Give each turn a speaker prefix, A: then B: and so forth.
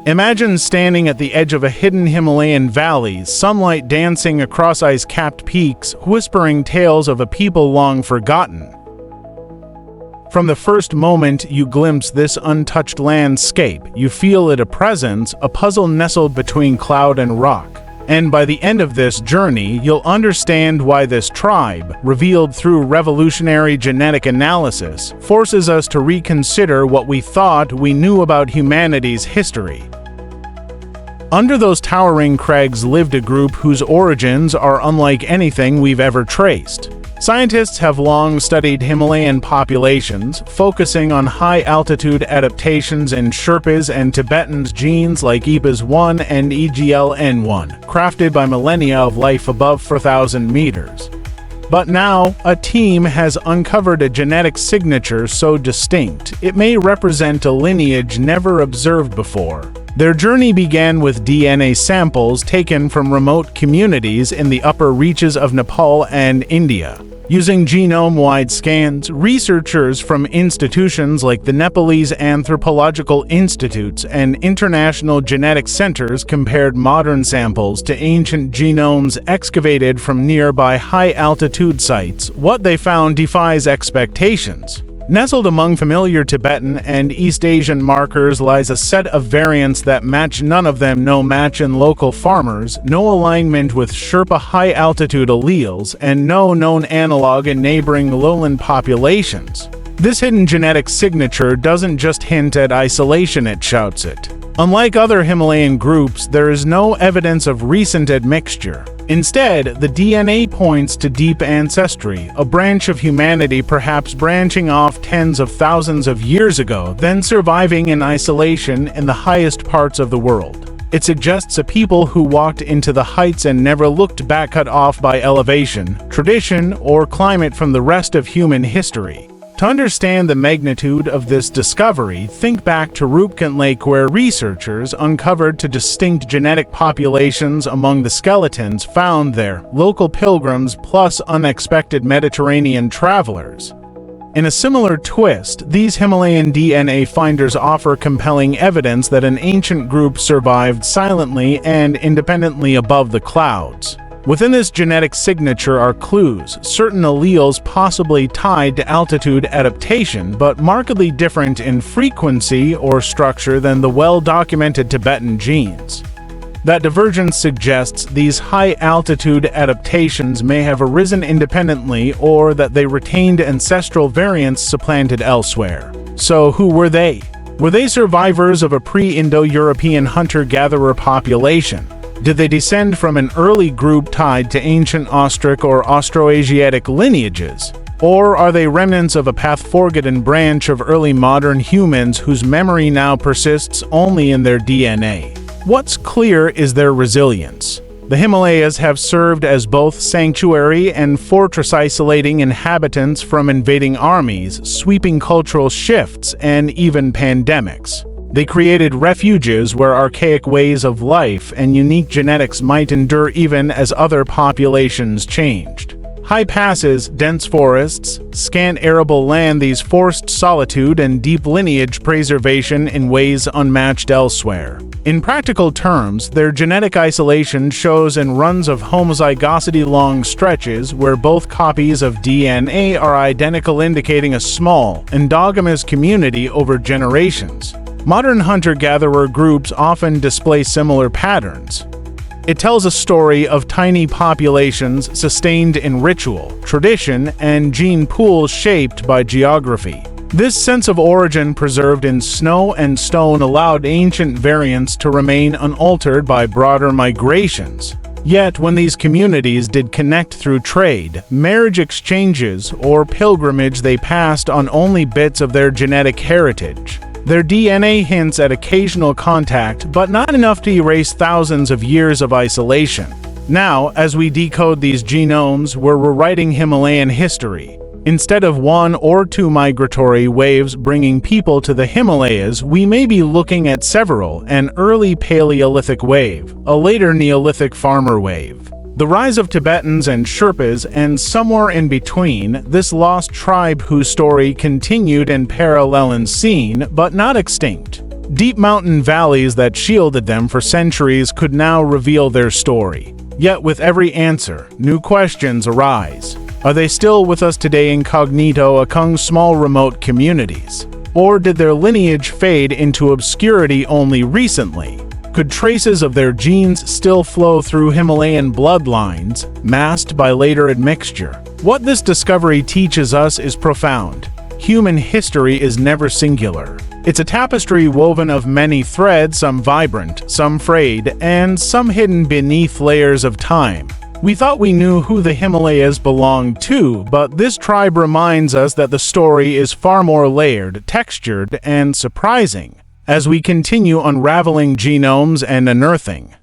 A: Imagine standing at the edge of a hidden Himalayan valley, sunlight dancing across ice-capped peaks, whispering tales of a people long forgotten. From the first moment you glimpse this untouched landscape, you feel it a presence, a puzzle nestled between cloud and rock. And by the end of this journey, you'll understand why this tribe, revealed through revolutionary genetic analysis, forces us to reconsider what we thought we knew about humanity's history. Under those towering crags lived a group whose origins are unlike anything we've ever traced. Scientists have long studied Himalayan populations, focusing on high-altitude adaptations in Sherpas and Tibetans genes like EPAS1 and EGLN1, crafted by millennia of life above 4,000 meters. But now, a team has uncovered a genetic signature so distinct, it may represent a lineage never observed before. Their journey began with DNA samples taken from remote communities in the upper reaches of Nepal and India. Using genome-wide scans, researchers from institutions like the Nepalese Anthropological Institutes and International Genetic Centers compared modern samples to ancient genomes excavated from nearby high-altitude sites. What they found defies expectations. Nestled among familiar Tibetan and East Asian markers lies a set of variants that match none of them, no match in local farmers, no alignment with Sherpa high-altitude alleles, and no known analog in neighboring lowland populations. This hidden genetic signature doesn't just hint at isolation, it shouts it. Unlike other Himalayan groups, there is no evidence of recent admixture. Instead, the DNA points to deep ancestry, a branch of humanity perhaps branching off tens of thousands of years ago, then surviving in isolation in the highest parts of the world. It suggests a people who walked into the heights and never looked back, cut off by elevation, tradition, or climate from the rest of human history. To understand the magnitude of this discovery, think back to Rupkund Lake, where researchers uncovered two distinct genetic populations among the skeletons found there, local pilgrims plus unexpected Mediterranean travelers. In a similar twist, these Himalayan DNA finders offer compelling evidence that an ancient group survived silently and independently above the clouds. Within this genetic signature are clues, certain alleles possibly tied to altitude adaptation, but markedly different in frequency or structure than the well-documented Tibetan genes. That divergence suggests these high-altitude adaptations may have arisen independently, or that they retained ancestral variants supplanted elsewhere. So who were they? Were they survivors of a pre-Indo-European hunter-gatherer population? Did they descend from an early group tied to ancient Austric or Austroasiatic lineages? Or are they remnants of a path-forgotten branch of early modern humans whose memory now persists only in their DNA? What's clear is their resilience. The Himalayas have served as both sanctuary and fortress, isolating inhabitants from invading armies, sweeping cultural shifts, and even pandemics. They created refuges where archaic ways of life and unique genetics might endure even as other populations changed. High passes, dense forests, scant arable land, these forced solitude and deep lineage preservation in ways unmatched elsewhere. In practical terms, their genetic isolation shows in runs of homozygosity, long stretches where both copies of DNA are identical, indicating a small, endogamous community over generations. Modern hunter-gatherer groups often display similar patterns. It tells a story of tiny populations sustained in ritual, tradition, and gene pools shaped by geography. This sense of origin preserved in snow and stone allowed ancient variants to remain unaltered by broader migrations. Yet, when these communities did connect through trade, marriage exchanges, or pilgrimage, they passed on only bits of their genetic heritage. Their DNA hints at occasional contact, but not enough to erase thousands of years of isolation. Now, as we decode these genomes, we're rewriting Himalayan history. Instead of one or two migratory waves bringing people to the Himalayas, we may be looking at several: an early Paleolithic wave, a later Neolithic farmer wave, the rise of Tibetans and Sherpas, and somewhere in between, this lost tribe whose story continued in parallel and seen, but not extinct. Deep mountain valleys that shielded them for centuries could now reveal their story. Yet with every answer, new questions arise. Are they still with us today incognito among small remote communities? Or did their lineage fade into obscurity only recently? Could traces of their genes still flow through Himalayan bloodlines, masked by later admixture? What this discovery teaches us is profound. Human history is never singular. It's a tapestry woven of many threads, some vibrant, some frayed, and some hidden beneath layers of time. We thought we knew who the Himalayas belonged to, but this tribe reminds us that the story is far more layered, textured, and surprising as we continue unraveling genomes and unearthing